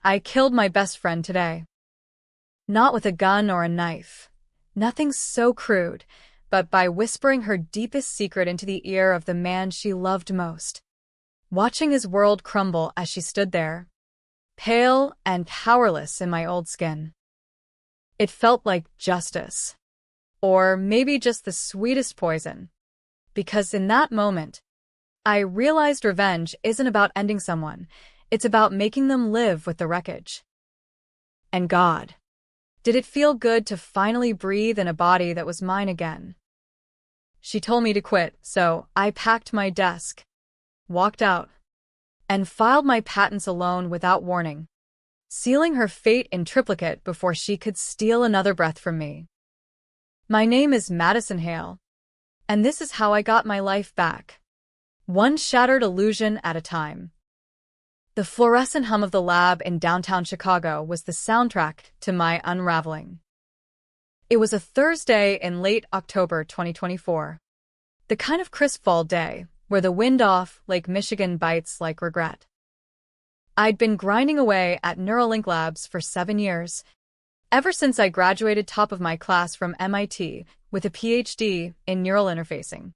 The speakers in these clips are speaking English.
I killed my best friend today. Not with a gun or a knife. Nothing so crude, but by whispering her deepest secret into the ear of the man she loved most. Watching his world crumble as she stood there, pale and powerless in my old skin. It felt like justice. Or maybe just the sweetest poison. Because in that moment, I realized revenge isn't about ending someone, it's about making them live with the wreckage. And God, did it feel good to finally breathe in a body that was mine again. She told me to quit, so I packed my desk, walked out, and filed my patents alone without warning, sealing her fate in triplicate before she could steal another breath from me. My name is Madison Hale, and this is how I got my life back. One shattered illusion at a time. The fluorescent hum of the lab in downtown Chicago was the soundtrack to my unraveling. It was a Thursday in late October 2024. The kind of crisp fall day where the wind off Lake Michigan bites like regret. I'd been grinding away at Neuralink Labs for 7 years, ever since I graduated top of my class from MIT with a PhD in neural interfacing.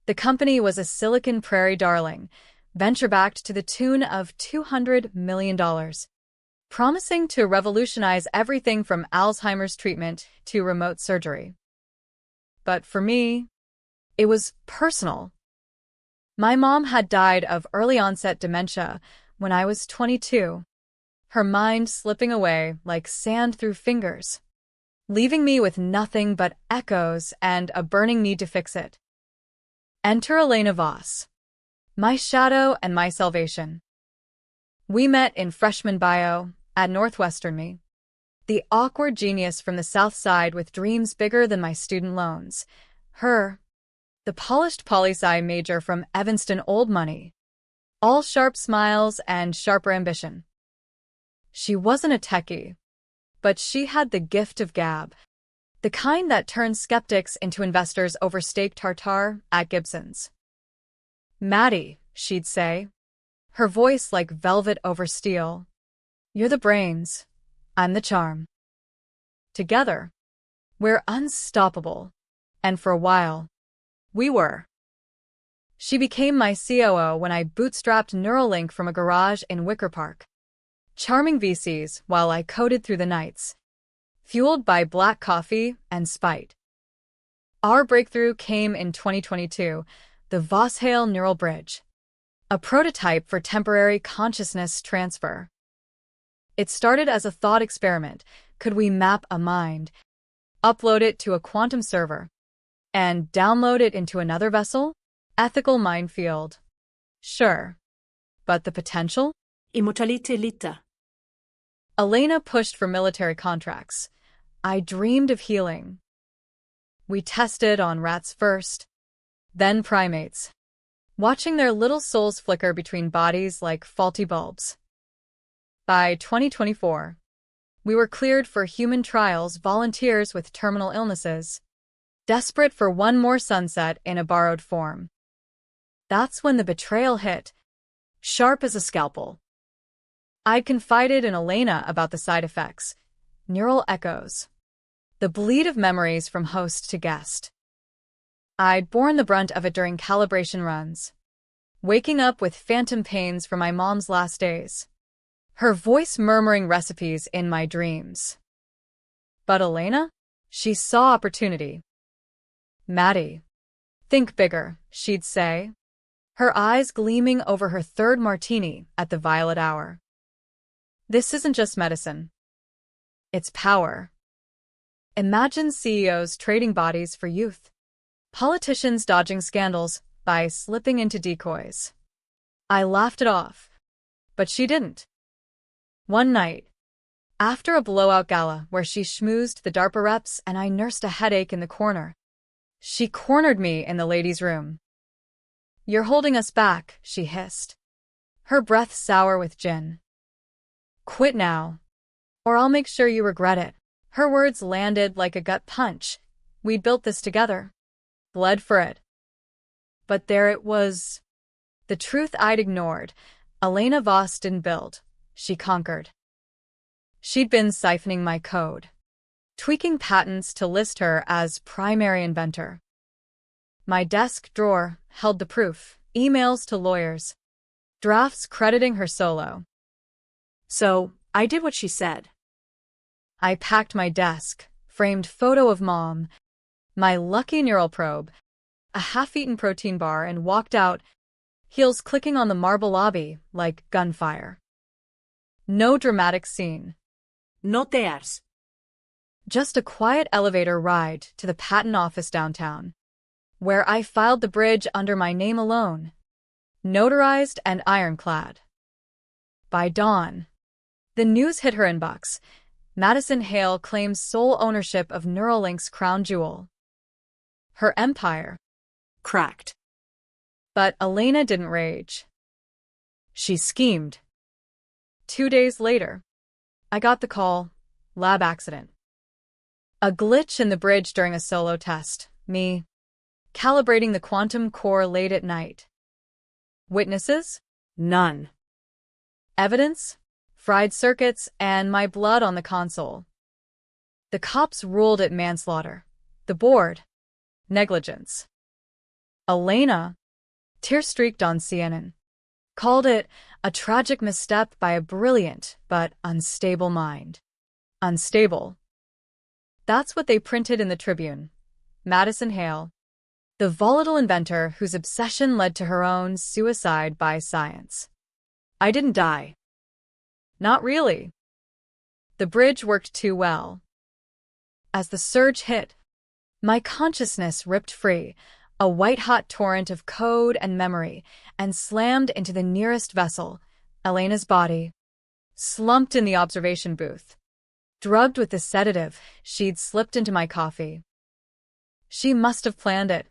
The company was a Silicon Prairie darling, venture-backed to the tune of $200 million, promising to revolutionize everything from Alzheimer's treatment to remote surgery. But for me, it was personal. My mom had died of early-onset dementia when I was 22, her mind slipping away like sand through fingers, leaving me with nothing but echoes and a burning need to fix it. Enter Elena Voss, my shadow and my salvation. We met in freshman bio at Northwestern Me, the awkward genius from the South Side with dreams bigger than my student loans. Her, the polished poli-sci major from Evanston old money, all sharp smiles and sharper ambition. She wasn't a techie, but she had the gift of gab, the kind that turns skeptics into investors over steak tartare at Gibson's. Maddie, she'd say, her voice like velvet over steel. You're the brains, I'm the charm. Together, we're unstoppable. And for a while, we were. She became my COO when I bootstrapped Neuralink from a garage in Wicker Park, charming VCs while I coded through the nights, fueled by black coffee and spite. Our breakthrough came in 2022, the Voss-Hale Neural Bridge, a prototype for temporary consciousness transfer. It started as a thought experiment. Could we map a mind, upload it to a quantum server, and download it into another vessel? Ethical minefield. Sure. But the potential? Immortalité lita. Elena pushed for military contracts. I dreamed of healing. We tested on rats first, then primates, watching their little souls flicker between bodies like faulty bulbs. By 2024, we were cleared for human trials, volunteers with terminal illnesses, desperate for one more sunset in a borrowed form. That's when the betrayal hit, sharp as a scalpel. I'd confided in Elena about the side effects, neural echoes, the bleed of memories from host to guest. I'd borne the brunt of it during calibration runs, waking up with phantom pains from my mom's last days, her voice murmuring recipes in my dreams. But Elena? She saw opportunity. Maddie, think bigger, she'd say, her eyes gleaming over her third martini at the violet hour. This isn't just medicine. It's power. Imagine CEOs trading bodies for youth, politicians dodging scandals by slipping into decoys. I laughed it off, but she didn't. One night, after a blowout gala where she schmoozed the DARPA reps and I nursed a headache in the corner, she cornered me in the ladies' room. You're holding us back, she hissed, her breath sour with gin. Quit now, or I'll make sure you regret it. Her words landed like a gut punch. We'd built this together. Bled for it. But there it was. The truth I'd ignored. Elena Voss didn't build. she conquered. She'd been siphoning my code, tweaking patents to list her as primary inventor. My desk drawer held the proof, emails to lawyers, drafts crediting her solo. So, I did what she said. I packed my desk, framed photo of mom, my lucky neural probe, a half-eaten protein bar, and walked out, heels clicking on the marble lobby like gunfire. No dramatic scene. No tears. Just a quiet elevator ride to the patent office downtown, where I filed the bridge under my name alone, notarized and ironclad. By dawn, the news hit her inbox. Madison Hale claims sole ownership of Neuralink's crown jewel. Her empire Cracked. But Elena didn't rage. She schemed. 2 days later, I got the call, lab accident. A glitch in the bridge during a solo test, me calibrating the quantum core late at night. Witnesses? None. Evidence? Fried circuits and my blood on the console. The cops ruled it manslaughter. The board, negligence. Elena, tear-streaked on CNN, called it a tragic misstep by a brilliant but unstable mind. Unstable. That's what they printed in the Tribune. Madison Hale, the volatile inventor whose obsession led to her own suicide by science. I didn't die. Not really. The bridge worked too well. As the surge hit, my consciousness ripped free, a white-hot torrent of code and memory, and slammed into the nearest vessel, Elena's body, slumped in the observation booth, drugged with the sedative she'd slipped into my coffee. She must have planned it.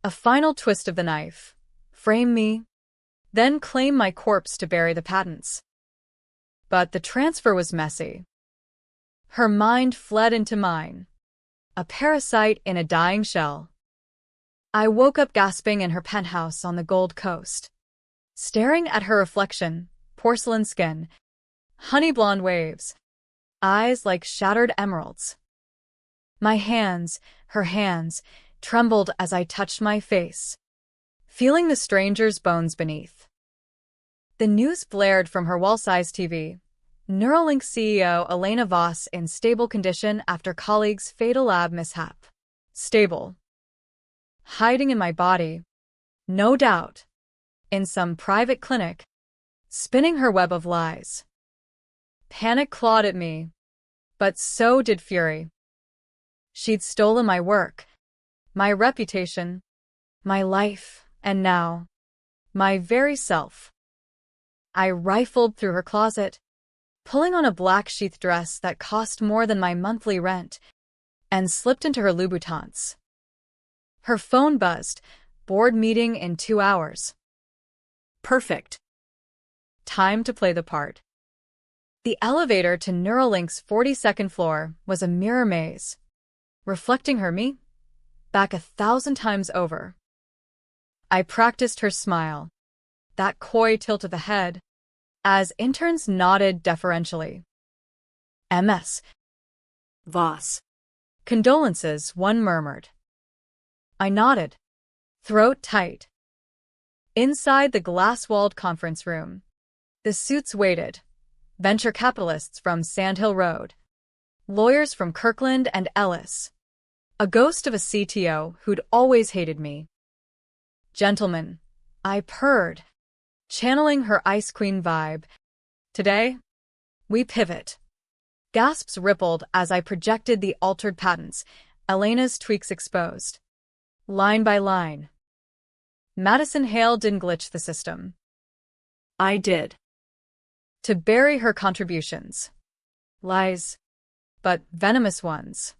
A final twist of the knife. Frame me, then claim my corpse to bury the patents. But the transfer was messy. Her mind fled into mine, a parasite in a dying shell. I woke up gasping in her penthouse on the Gold Coast, staring at her reflection, porcelain skin, honey blonde waves, eyes like shattered emeralds. My hands, her hands, trembled as I touched my face, feeling the stranger's bones beneath. The news blared from her wall-sized TV. Neuralink CEO Elena Voss in stable condition after colleague's fatal lab mishap. Stable. Hiding in my body, no doubt, in some private clinic, spinning her web of lies. Panic clawed at me, but so did fury. She'd stolen my work, my reputation, my life, and now, my very self. I rifled through her closet, pulling on a black sheath dress that cost more than my monthly rent, and slipped into her Louboutins. Her phone buzzed. Board meeting in 2 hours. Perfect. Time to play the part. The elevator to Neuralink's 42nd floor was a mirror maze, reflecting me, back 1,000 times over. I practiced her smile, that coy tilt of the head, as interns nodded deferentially. MS. Voss. Condolences, one murmured. I nodded, throat tight. Inside the glass-walled conference room, the suits waited, venture capitalists from Sandhill Road, lawyers from Kirkland and Ellis, a ghost of a CTO who'd always hated me. Gentlemen, I purred, channeling her Ice Queen vibe. Today, we pivot. Gasps rippled as I projected the altered patents, Elena's tweaks exposed. Line by line. Madison Hale didn't glitch the system. I did. To bury her contributions. Lies, but venomous ones.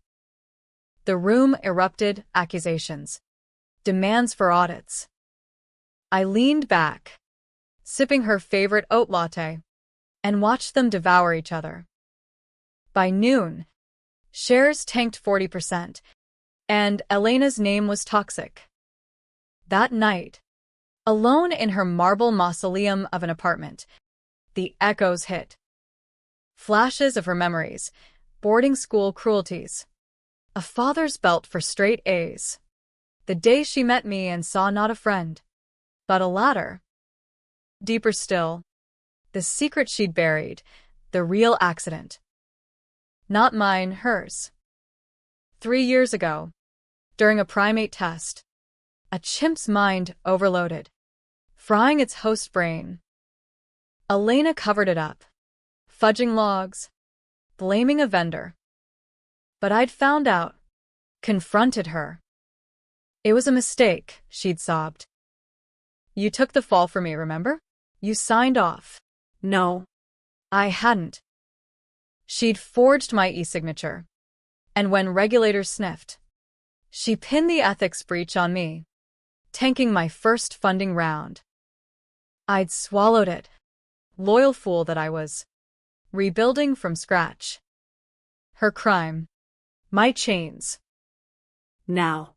The room erupted, accusations, demands for audits. I leaned back, sipping her favorite oat latte, and watched them devour each other. By noon, shares tanked 40%, and Elena's name was toxic. That night, alone in her marble mausoleum of an apartment, the echoes hit. Flashes of her memories, boarding school cruelties, a father's belt for straight A's, the day she met me and saw not a friend, but a ladder. Deeper still, the secret she'd buried, the real accident. Not mine, hers. 3 years ago, during a primate test, a chimp's mind overloaded, frying its host brain. Elena covered it up, fudging logs, blaming a vendor. But I'd found out, confronted her. It was a mistake, she'd sobbed. You took the fall for me, remember? You signed off. No. I hadn't. She'd forged my e-signature. And when regulators sniffed, she pinned the ethics breach on me, tanking my first funding round. I'd swallowed it, loyal fool that I was, rebuilding from scratch. Her crime, my chains. Now.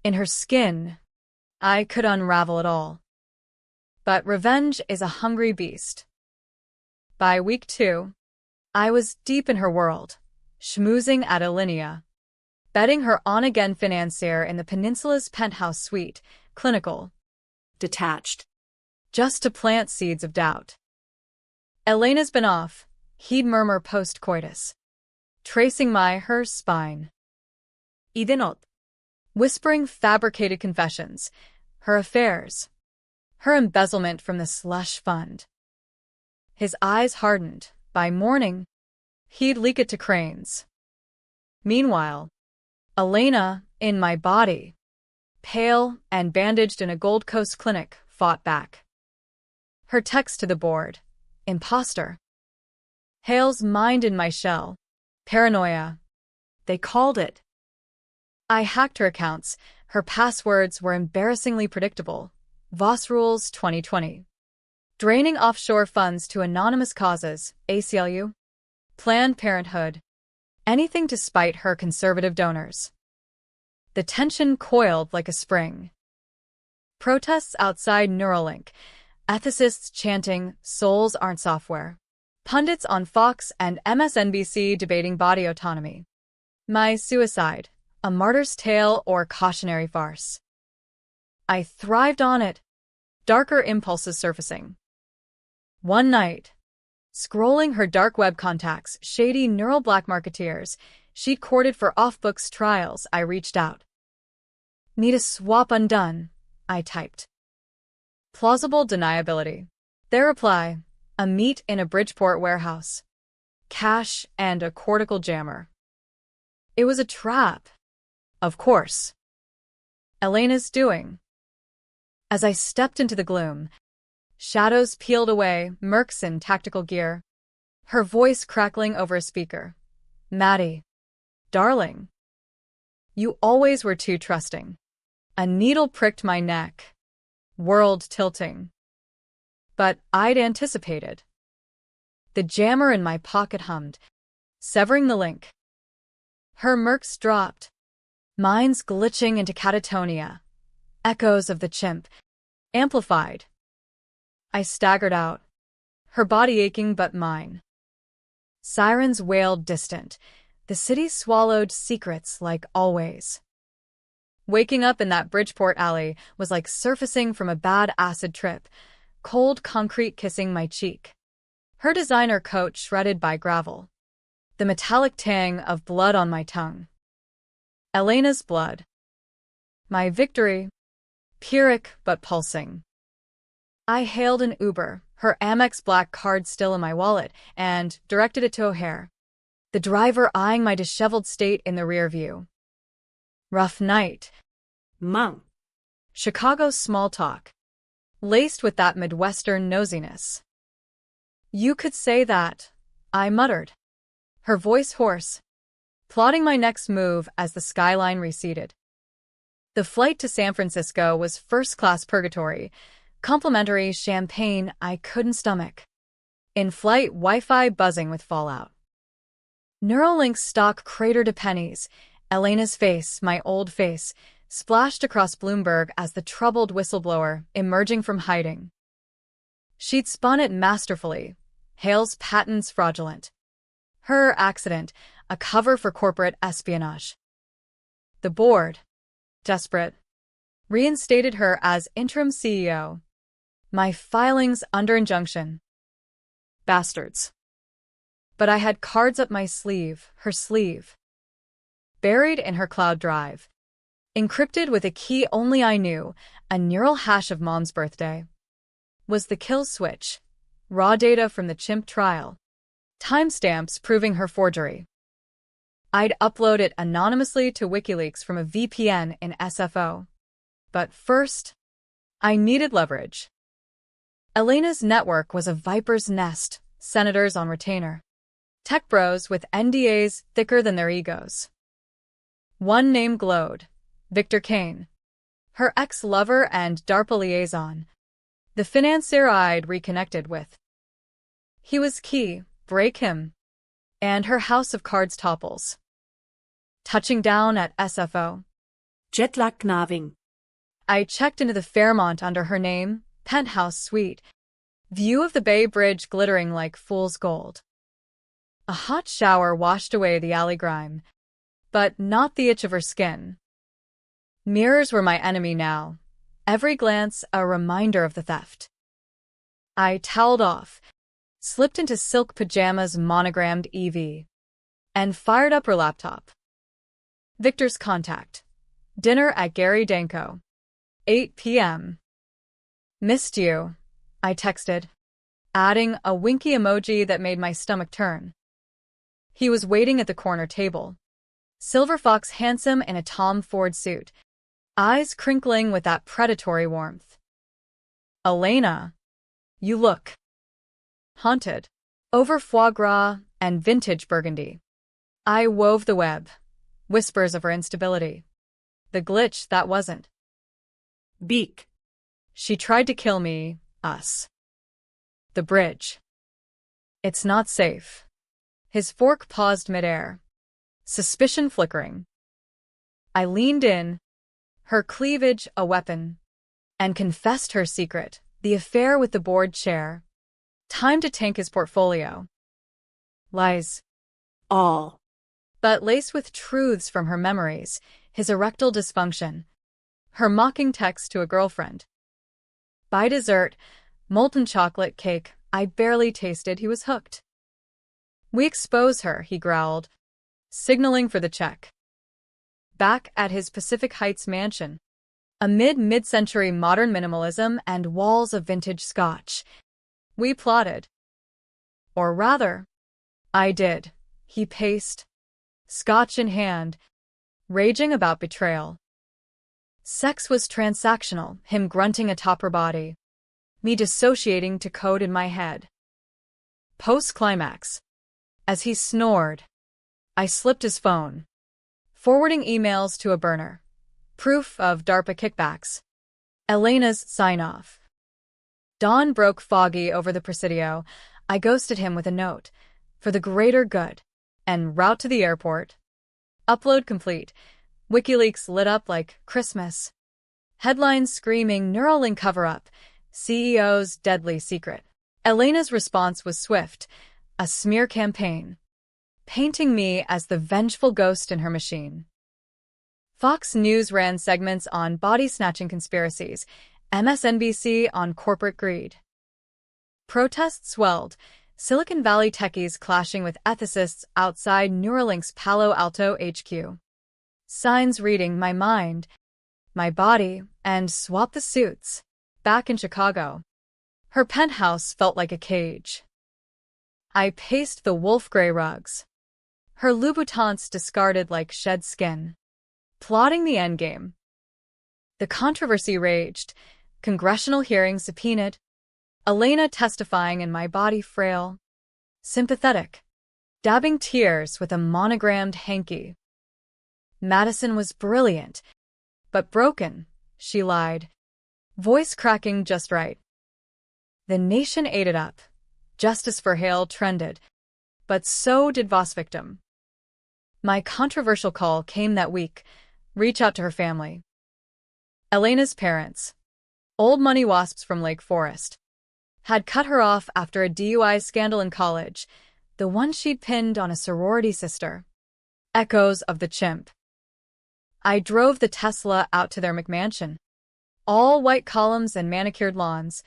In her skin, I could unravel it all. But revenge is a hungry beast. By week 2, I was deep in her world, schmoozing at Alinea, betting her on-again financier in the peninsula's penthouse suite, clinical, Detached. just to plant seeds of doubt. Elena's been off, he'd murmur post-coitus, tracing her spine. Idinot. Whispering fabricated confessions, her affairs, her embezzlement from the slush fund. His eyes hardened. By morning, he'd leak it to Cranes. Meanwhile, Elena, in my body, pale and bandaged in a Gold Coast clinic, fought back. Her text to the board, imposter. Hale's mind in my shell, paranoia. They called it. I hacked her accounts. Her passwords were embarrassingly predictable. Voss Rules 2020. Draining offshore funds to anonymous causes, ACLU, Planned Parenthood, anything to spite her conservative donors. The tension coiled like a spring. Protests outside Neuralink, ethicists chanting, souls aren't software. Pundits on Fox and MSNBC debating body autonomy. My suicide, a martyr's tale or cautionary farce. I thrived on it. Darker impulses surfacing. One night, scrolling her dark web contacts, shady neural black marketeers she'd courted for off-books trials, I reached out. Need a swap undone, I typed. Plausible deniability. Their reply, a meet in a Bridgeport warehouse. Cash and a cortical jammer. It was a trap. Of course. Elena's doing. As I stepped into the gloom, shadows peeled away, mercs in tactical gear. Her voice crackling over a speaker. Maddie. Darling. You always were too trusting. A needle pricked my neck. World tilting. But I'd anticipated. The jammer in my pocket hummed, severing the link. Her mercs dropped. Minds glitching into catatonia. Echoes of the chimp. Amplified. I staggered out, her body aching but mine. Sirens wailed distant. The city swallowed secrets like always. Waking up in that Bridgeport alley was like surfacing from a bad acid trip, cold concrete kissing my cheek. Her designer coat shredded by gravel. The metallic tang of blood on my tongue. Elena's blood. My victory. Pyrrhic but pulsing. I hailed an Uber, her Amex Black card still in my wallet, and directed it to O'Hare. The driver eyeing my disheveled state in the rear view. Rough night. Mom. Chicago's small talk. Laced with that Midwestern nosiness. You could say that, I muttered. Her voice hoarse. Plotting my next move as the skyline receded. The flight to San Francisco was first-class purgatory. Complimentary champagne I couldn't stomach. In-flight Wi-Fi buzzing with fallout. Neuralink's stock cratered to pennies. Elena's face, my old face, splashed across Bloomberg as the troubled whistleblower emerging from hiding. She'd spun it masterfully, Hale's patents fraudulent. Her accident, a cover for corporate espionage. The board, desperate, reinstated her as interim CEO. My filings under injunction. Bastards. But I had cards up my sleeve, her sleeve. Buried in her cloud drive. Encrypted with a key only I knew, a neural hash of Mom's birthday. Was the kill switch. Raw data from the chimp trial. Timestamps proving her forgery. I'd upload it anonymously to WikiLeaks from a VPN in SFO. But first, I needed leverage. Elena's network was a viper's nest, senators on retainer. Tech bros with NDAs thicker than their egos. One name glowed. Victor Kane. Her ex-lover and DARPA liaison. The financier I'd reconnected with. He was key, break him. And her house of cards topples. Touching down at SFO. Jetlag Knaving. I checked into the Fairmont under her name, penthouse suite. View of the Bay Bridge glittering like fool's gold. A hot shower washed away the alley grime, but not the itch of her skin. Mirrors were my enemy now, every glance a reminder of the theft. I toweled off, slipped into silk pajamas monogrammed EV, and fired up her laptop. Victor's contact. Dinner at Gary Danko. 8 p.m. Missed you, I texted, adding a winky emoji that made my stomach turn. He was waiting at the corner table. Silver Fox handsome in a Tom Ford suit, eyes crinkling with that predatory warmth. Elena, you look haunted. Over foie gras and vintage burgundy. I wove the web. Whispers of her instability. The glitch that wasn't. Beak. She tried to kill me, us. The bridge. It's not safe. His fork paused midair. Suspicion flickering. I leaned in, her cleavage a weapon, and confessed her secret, the affair with the board chair. Time to tank his portfolio. Lies. All. But laced with truths from her memories, his erectile dysfunction, her mocking text to a girlfriend. By dessert, molten chocolate cake, I barely tasted he was hooked. We expose her, he growled, signaling for the check. Back at his Pacific Heights mansion, amid mid-century modern minimalism and walls of vintage scotch, we plotted. Or rather, I did. He paced, scotch in hand, raging about betrayal. Sex was transactional, him grunting atop her body, me dissociating to code in my head. Post-climax. As he snored, I slipped his phone, forwarding emails to a burner. Proof of DARPA kickbacks. Elena's sign-off. Dawn broke foggy over the Presidio. I ghosted him with a note, for the greater good, en route to the airport. Upload complete. WikiLeaks lit up like Christmas. Headlines screaming Neuralink cover-up, CEO's deadly secret. Elena's response was swift, a smear campaign, painting me as the vengeful ghost in her machine. Fox News ran segments on body-snatching conspiracies, MSNBC on corporate greed. Protests swelled, Silicon Valley techies clashing with ethicists outside Neuralink's Palo Alto HQ. Signs reading my mind, my body, and swap the suits. Back in Chicago, her penthouse felt like a cage. I paced the wolf gray rugs, her Louboutins discarded like shed skin, plotting the endgame. The controversy raged, congressional hearings subpoenaed, Elena testifying in my body frail, sympathetic, dabbing tears with a monogrammed hanky. Madison was brilliant, but broken, she lied, voice cracking just right. The nation ate it up. Justice for Hale trended, but so did Voss victim. My controversial call came that week. Reach out to her family. Elena's parents. Old money wasps from Lake Forest. had cut her off after a DUI scandal in college, the one she'd pinned on a sorority sister. Echoes of the chimp. I drove the Tesla out to their McMansion. All white columns and manicured lawns,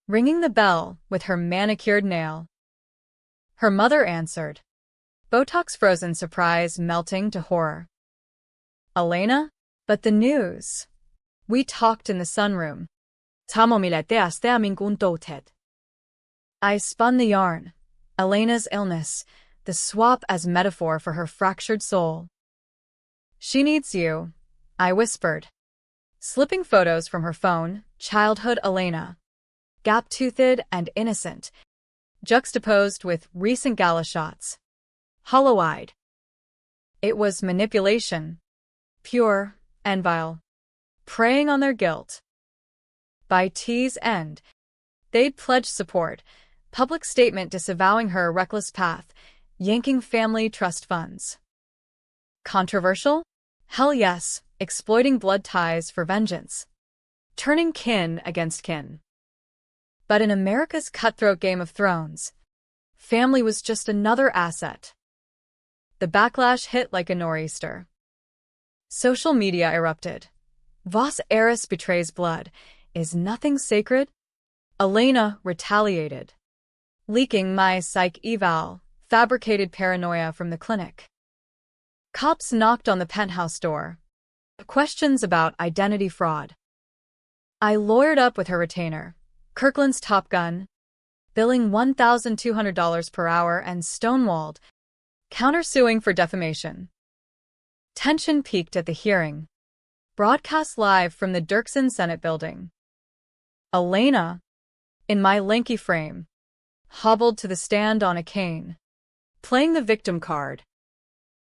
ringing the bell with her manicured nail. Her mother answered, Botox-frozen surprise melting to horror. Elena? But the news. We talked in the sunroom. I spun the yarn. Elena's illness, the swap as metaphor for her fractured soul. She needs you, I whispered. Slipping photos from her phone, childhood Elena. Gap-toothed and innocent, juxtaposed with recent gala shots. Hollow-eyed. It was manipulation. Pure and vile. Preying on their guilt. By T's end, they'd pledged support, public statement disavowing her reckless path, yanking family trust funds. Controversial? Hell yes, exploiting blood ties for vengeance. Turning kin against kin. But in America's cutthroat Game of Thrones, family was just another asset. The backlash hit like a nor'easter. Social media erupted. Voss heiress betrays blood. Is nothing sacred? Elena retaliated. Leaking my psych eval, fabricated paranoia from the clinic. Cops knocked on the penthouse door. Questions about identity fraud. I lawyered up with her retainer, Kirkland's Top Gun, billing $1,200 per hour and stonewalled, countersuing for defamation. Tension peaked at the hearing. Broadcast live from the Dirksen Senate building. Elena, in my lanky frame, hobbled to the stand on a cane, playing the victim card.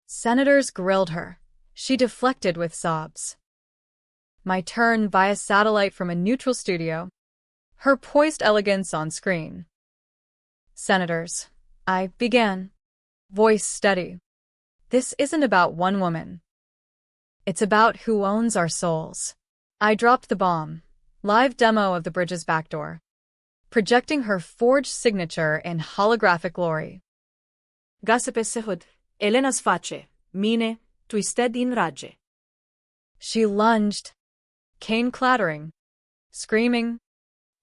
Senators grilled her. She deflected with sobs. My turn via satellite from a neutral studio, her poised elegance on screen. Senators, I began, voice steady. This isn't about one woman. It's about who owns our souls. I dropped the bomb, live demo of the bridge's backdoor, projecting her forged signature in holographic glory. Gasepesehud, Elena's face, mine, twisted in rage. She lunged, cane clattering, screaming,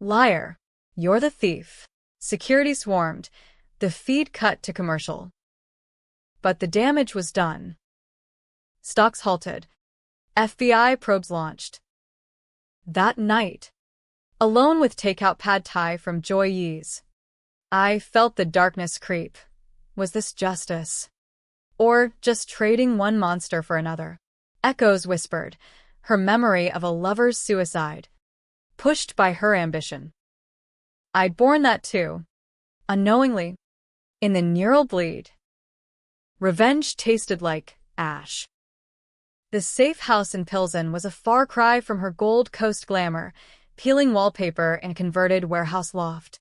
Liar, you're the thief. Security swarmed, the feed cut to commercial. But the damage was done. Stocks halted. FBI probes launched. That night, alone with takeout pad thai from Joy Yee's, I felt the darkness creep. Was this justice? Or just trading one monster for another? Echoes whispered, her memory of a lover's suicide, pushed by her ambition. I'd borne that too, unknowingly, in the neural bleed. Revenge tasted like ash. The safe house in Pilsen was a far cry from her Gold Coast glamour, peeling wallpaper in a converted warehouse loft.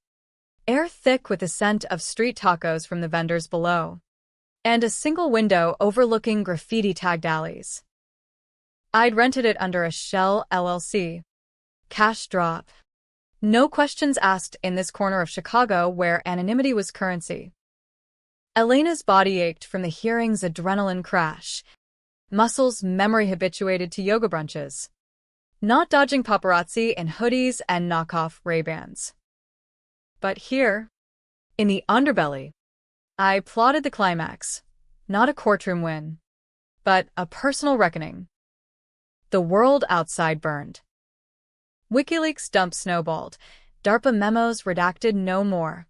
Air thick with the scent of street tacos from the vendors below, and a single window overlooking graffiti-tagged alleys. I'd rented it under a Shell LLC. Cash drop. No questions asked in this corner of Chicago where anonymity was currency. Elena's body ached from the hearing's adrenaline crash, muscles memory habituated to yoga brunches, not dodging paparazzi in hoodies and knockoff Ray-Bans. But here, in the underbelly, I plotted the climax, not a courtroom win, but a personal reckoning. The world outside burned. WikiLeaks dump snowballed, DARPA memos redacted no more,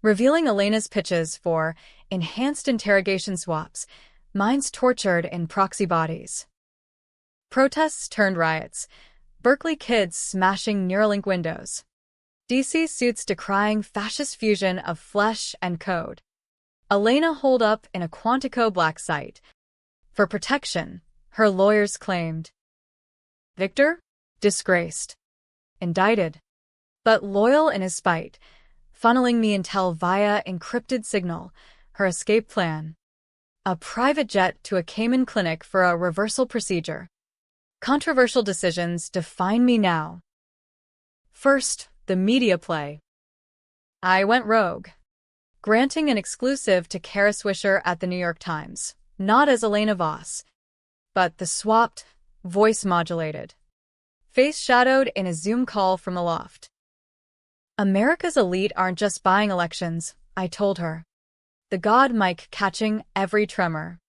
revealing Elena's pitches for enhanced interrogation swaps, minds tortured in proxy bodies. Protests turned riots, Berkeley kids smashing Neuralink windows, DC suits decrying fascist fusion of flesh and code. Elena holed up in a Quantico black site. For protection, her lawyers claimed. Victor? Disgraced. Indicted. But loyal in his spite, funneling me intel via encrypted signal, her escape plan. A private jet to a Cayman clinic for a reversal procedure. Controversial decisions define me now. First, the media play. I went rogue, granting an exclusive to Kara Swisher at the New York Times, not as Elena Voss, but the swapped, voice-modulated, face-shadowed in a Zoom call from the loft. America's elite aren't just buying elections, I told her, the god mic catching every tremor.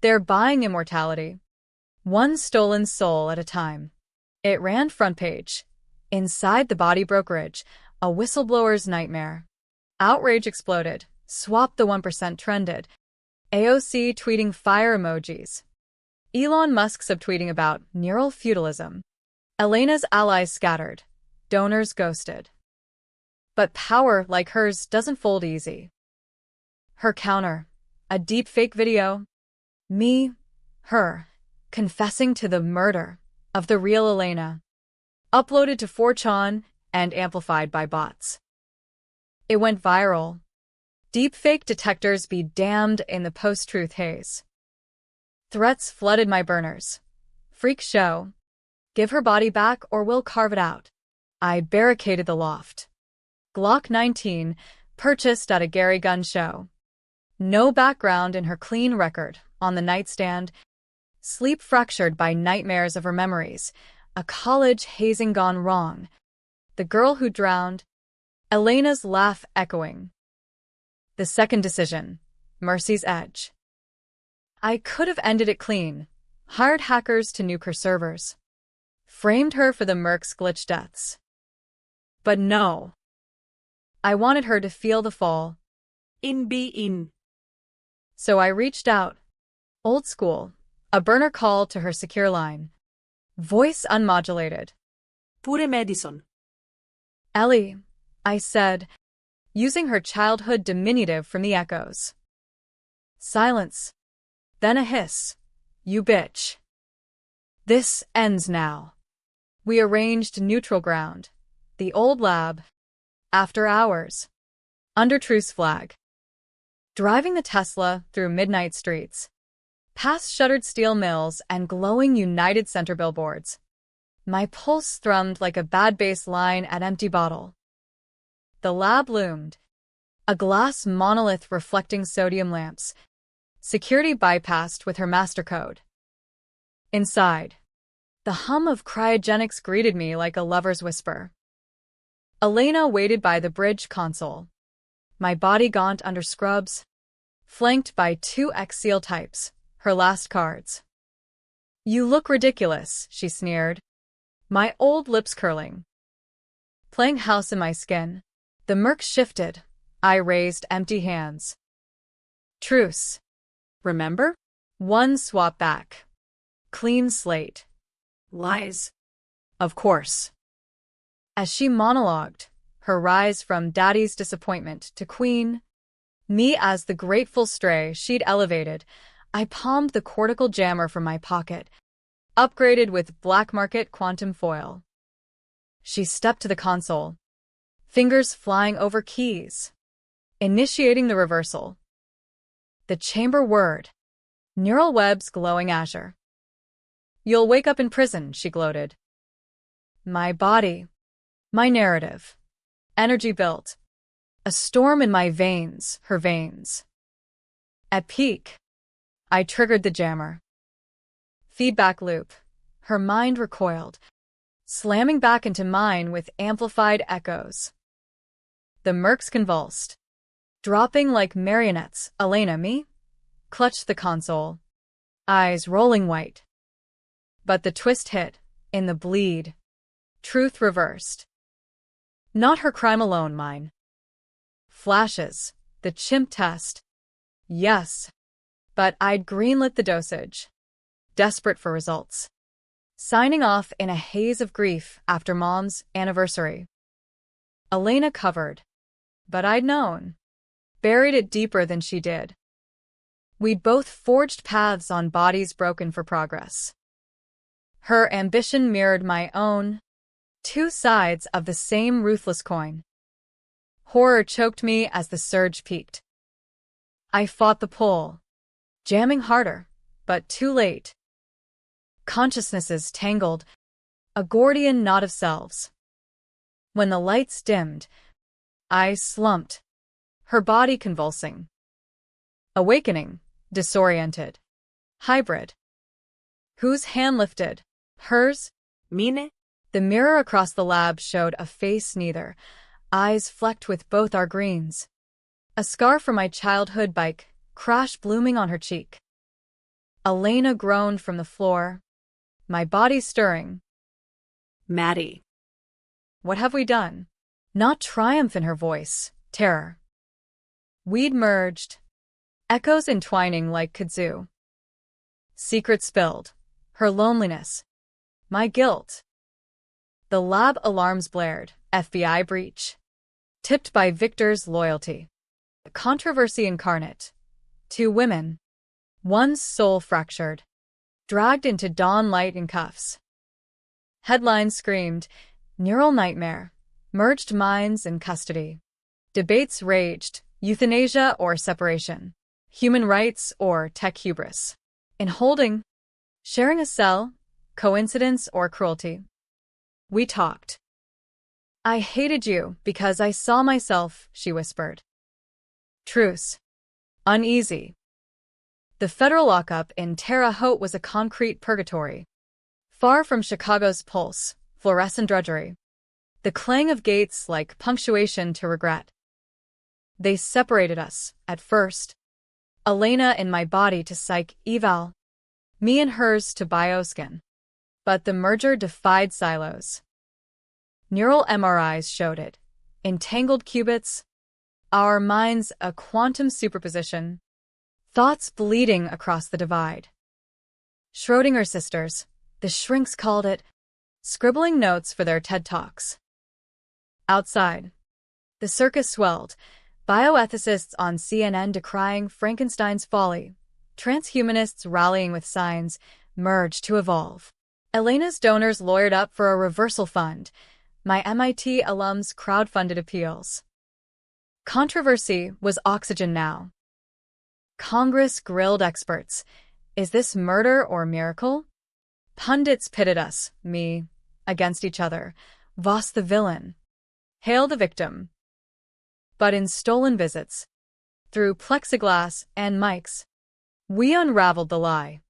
They're buying immortality, one stolen soul at a time. It ran front page. Inside the body brokerage, a whistleblower's nightmare. Outrage exploded. Swap the 1% trended. AOC tweeting fire emojis. Elon Musk subtweeting about neural feudalism. Elena's allies scattered. Donors ghosted. But power like hers doesn't fold easy. Her counter. A deepfake video. Me, her, confessing to the murder of the real Elena. Uploaded to 4chan and amplified by bots. It went viral. Deepfake detectors be damned in the post-truth haze. Threats flooded my burners. Freak show. Give her body back or we'll carve it out. I barricaded the loft. Glock 19, purchased at a Gary gun show. No background in her clean record, on the nightstand. Sleep fractured by nightmares of her memories. A college hazing gone wrong. The girl who drowned. Elena's laugh echoing. The second decision. Mercy's edge. I could have ended it clean. Hired hackers to nuke her servers. Framed her for the Merc's glitch deaths. But no. I wanted her to feel the fall. In. So I reached out. Old school. A burner call to her secure line. Voice unmodulated. Pure Madison. Ellie, I said, using her childhood diminutive from the echoes. Silence. Then a hiss. You bitch. This ends now. We arranged neutral ground. The old lab. After hours. Under truce flag. Driving the Tesla through midnight streets. Past shuttered steel mills and glowing United Center billboards. My pulse thrummed like a bad bass line at empty bottle. The lab loomed. A glass monolith reflecting sodium lamps. Security bypassed with her master code. Inside. The hum of cryogenics greeted me like a lover's whisper. Elena waited by the bridge console. My body gaunt under scrubs. Flanked by 2X SEAL types. Her last cards. You look ridiculous, she sneered. My old lips curling. Playing house in my skin. The Merc shifted. I raised empty hands. Truce. Remember? One swap back. Clean slate. Lies. Of course. As she monologued, her rise from daddy's disappointment to queen, me as the grateful stray she'd elevated, I palmed the cortical jammer from my pocket, upgraded with black market quantum foil. She stepped to the console, fingers flying over keys, initiating the reversal. The chamber word, neural webs glowing azure. You'll wake up in prison, she gloated. My body, my narrative, energy built, a storm in my veins, her veins. At peak, I triggered the jammer. Feedback loop. Her mind recoiled, slamming back into mine with amplified echoes. The Mercs convulsed, dropping like marionettes. Elena, me? Clutched the console, eyes rolling white. But the twist hit, in the bleed. Truth reversed. Not her crime alone, mine. Flashes, the chimp test. Yes. But I'd greenlit the dosage. Desperate for results. Signing off in a haze of grief after Mom's anniversary. Elena covered. But I'd known. Buried it deeper than she did. We'd both forged paths on bodies broken for progress. Her ambition mirrored my own. Two sides of the same ruthless coin. Horror choked me as the surge peaked. I fought the pull. Jamming harder, but too late. Consciousnesses tangled, a Gordian knot of selves. When the lights dimmed, I slumped, her body convulsing. Awakening, disoriented. Hybrid. Whose hand lifted? Hers? Mine? The mirror across the lab showed a face neither, eyes flecked with both our greens. A scar from my childhood bike, crash blooming on her cheek. Elena groaned from the floor, my body stirring. Maddie. What have we done? Not triumph in her voice, terror. We'd merged, echoes entwining like kudzu. Secret spilled, her loneliness, my guilt. The lab alarms blared, FBI breach. Tipped by Victor's loyalty. Controversy incarnate. 2 women. One's soul fractured. Dragged into dawn light in cuffs. Headlines screamed, neural nightmare. Merged minds in custody. Debates raged, euthanasia or separation. Human rights or tech hubris. In holding, sharing a cell, coincidence or cruelty. We talked. I hated you because I saw myself, she whispered. Truce. Uneasy. The federal lockup in Terre Haute was a concrete purgatory. Far from Chicago's pulse, fluorescent drudgery. The clang of gates like punctuation to regret. They separated us, at first. Elena in my body to psych eval. Me and hers to bioskin. But the merger defied silos. Neural MRIs showed it. Entangled qubits. Our minds a quantum superposition. Thoughts bleeding across the divide. Schrödinger sisters, the shrinks called it, scribbling notes for their TED Talks. Outside, the circus swelled, bioethicists on CNN decrying Frankenstein's folly, transhumanists rallying with signs, merge to evolve. Elena's donors lawyered up for a reversal fund, my MIT alums crowdfunded appeals. Controversy was oxygen now. Congress grilled experts. Is this murder or miracle? Pundits pitted us, me, against each other. Voss the villain. Hail the victim. But in stolen visits, through plexiglass and mics, we unraveled the lie.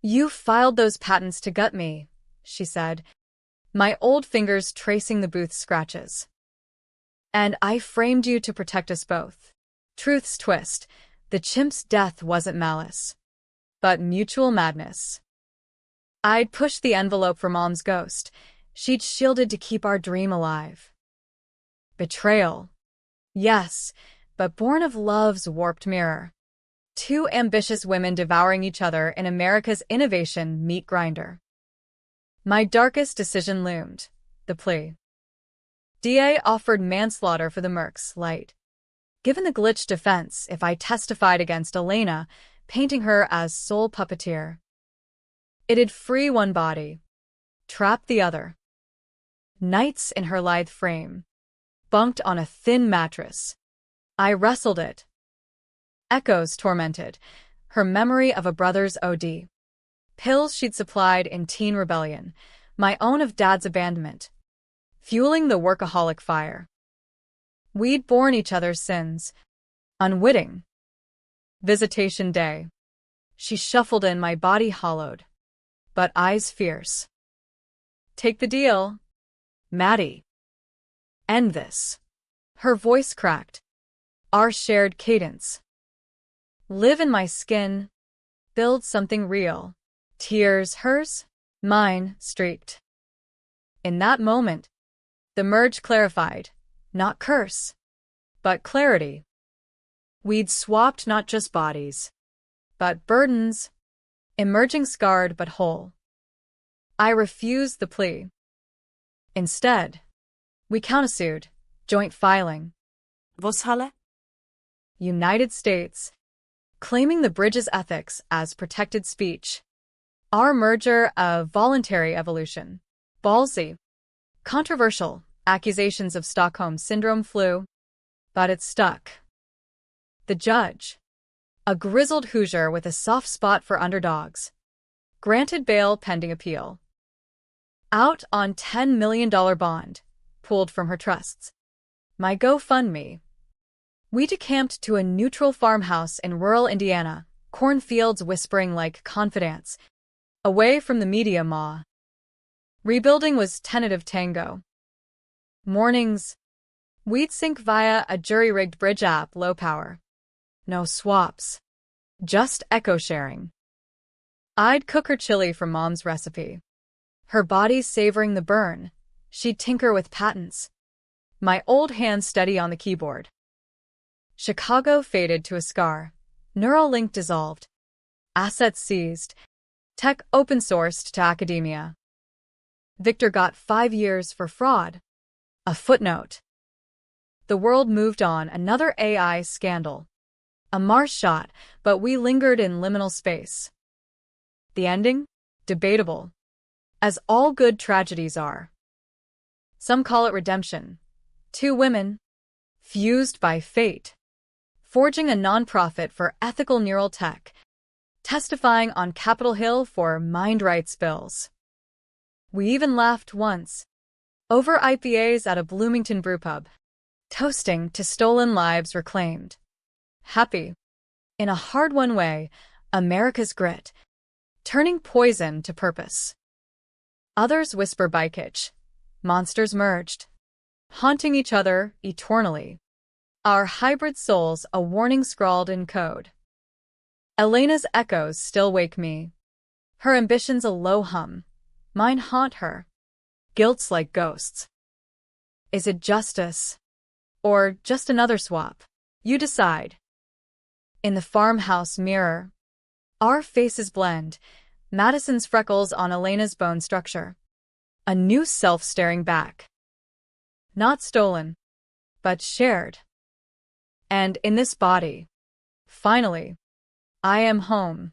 You filed those patents to gut me, she said, my old fingers tracing the booth's scratches. And I framed you to protect us both. Truth's twist, the chimp's death wasn't malice, but mutual madness. I'd pushed the envelope for Mom's ghost. She'd shielded to keep our dream alive. Betrayal. Yes, but born of love's warped mirror. 2 ambitious women devouring each other in America's innovation meat grinder. My darkest decision loomed, the plea. DA offered manslaughter for the Mercs, light. Given the glitch defense if I testified against Elena, painting her as sole puppeteer. It'd free one body, trap the other. Nights in her lithe frame, bunked on a thin mattress. I wrestled it. Echoes tormented, her memory of a brother's OD. Pills she'd supplied in teen rebellion, my own of Dad's abandonment. Fueling the workaholic fire. We'd borne each other's sins. Unwitting. Visitation day. She shuffled in, my body hollowed, but eyes fierce. Take the deal, Maddie. End this. Her voice cracked. Our shared cadence. Live in my skin. Build something real. Tears, hers, mine, streaked. In that moment, the merge clarified, not curse, but clarity. We'd swapped not just bodies, but burdens, emerging scarred but whole. I refused the plea. Instead, we countersued, joint filing. Voshalle? United States, claiming the bridge's ethics as protected speech. Our merger of voluntary evolution. Ballsy. Controversial. Accusations of Stockholm Syndrome flew. But it stuck. The judge, a grizzled Hoosier with a soft spot for underdogs, granted bail pending appeal. Out on $10 million bond, pulled from her trusts. My GoFundMe. We decamped to a neutral farmhouse in rural Indiana, cornfields whispering like confidants, away from the media maw. Rebuilding was tentative tango. Mornings. We'd sync via a jury-rigged bridge app, low power. No swaps. Just echo sharing. I'd cook her chili from Mom's recipe. Her body savoring the burn. She'd tinker with patents. My old hands steady on the keyboard. Chicago faded to a scar. Neuralink dissolved. Assets seized. Tech open-sourced to academia. Victor got 5 years for fraud. A footnote. The world moved on, another AI scandal. A Mars shot, but we lingered in liminal space. The ending? Debatable. As all good tragedies are. Some call it redemption. 2 women, fused by fate, forging a nonprofit for ethical neural tech, testifying on Capitol Hill for mind rights bills. We even laughed once, over IPAs at a Bloomington brewpub, toasting to stolen lives reclaimed. Happy, in a hard-won way, America's grit, turning poison to purpose. Others whisper bikitch, monsters merged, haunting each other eternally. Our hybrid souls a warning scrawled in code. Elena's echoes still wake me. Her ambitions a low hum. Mine haunt her. Guilt's like ghosts. Is it justice? Or just another swap? You decide. In the farmhouse mirror, our faces blend. Madison's freckles on Elena's bone structure. A new self staring back. Not stolen, but shared. And in this body, finally, I am home.